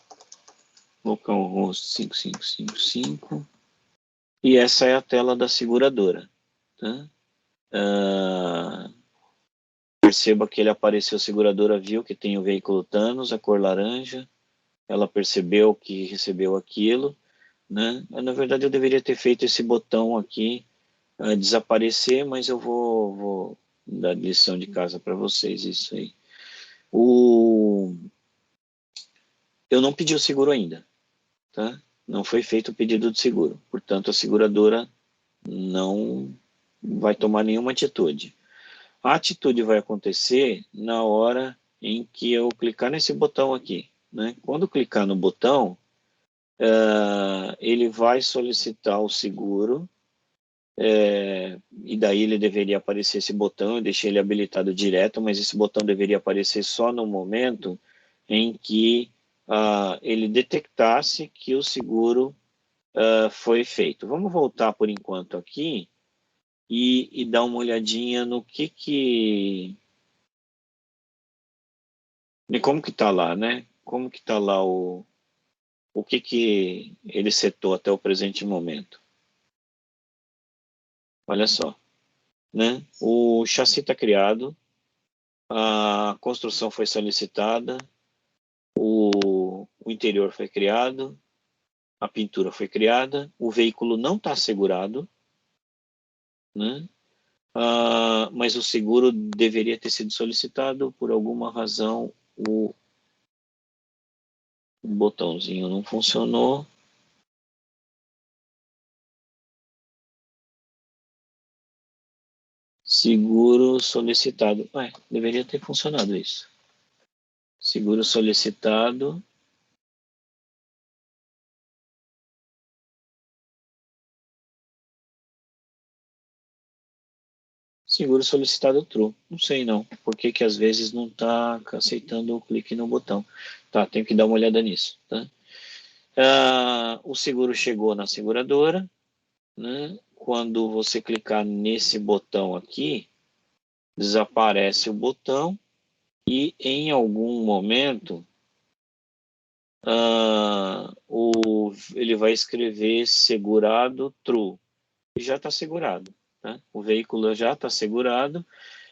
localhost 5555, e essa é a tela da seguradora. Tá? Perceba que ele apareceu, a seguradora viu que tem o veículo Thanos, a cor laranja, ela percebeu que recebeu aquilo, né? Na verdade eu deveria ter feito esse botão aqui desaparecer, mas eu vou dar lição de casa para vocês, isso aí. Eu não pedi o seguro ainda, tá? Não foi feito o pedido de seguro, portanto a seguradora não vai tomar nenhuma atitude. A atitude vai acontecer na hora em que eu clicar nesse botão aqui, né? Quando clicar no botão, ele vai solicitar o seguro, e daí ele deveria aparecer esse botão. Eu deixei ele habilitado direto, mas esse botão deveria aparecer só no momento em que ele detectasse que o seguro foi feito. Vamos voltar por enquanto aqui e dar uma olhadinha no como que está lá, né? Como que está lá o que ele setou até o presente momento. Olha só, né? O chassi está criado, a construção foi solicitada, o interior foi criado, a pintura foi criada, o veículo não está assegurado, né? Mas o seguro deveria ter sido solicitado, por alguma razão o botãozinho não funcionou. Seguro solicitado. Deveria ter funcionado isso. Seguro solicitado. Seguro solicitado true. Não sei não. Por que que às vezes não está aceitando o clique no botão. Tá, tenho que dar uma olhada nisso. Tá? O seguro chegou na seguradora. Né? Quando você clicar nesse botão aqui, desaparece o botão e em algum momento ele vai escrever segurado true. E já está segurado. Né? O veículo já está segurado.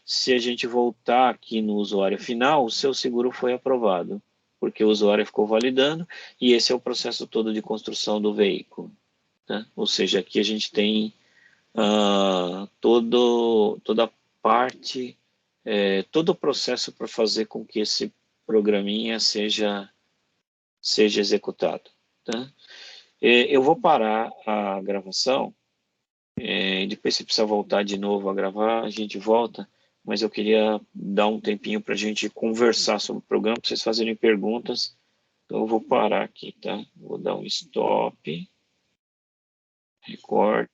Se a gente voltar aqui no usuário final, o seu seguro foi aprovado, porque o usuário ficou validando, e esse é o processo todo de construção do veículo. Né? Ou seja, aqui a gente tem toda a parte, todo o processo para fazer com que esse programinha seja executado. Tá? Eu vou parar a gravação. Depois, se precisar voltar de novo a gravar, a gente volta, mas eu queria dar um tempinho para a gente conversar sobre o programa, para vocês fazerem perguntas. Então, eu vou parar aqui, tá? Vou dar um stop, record.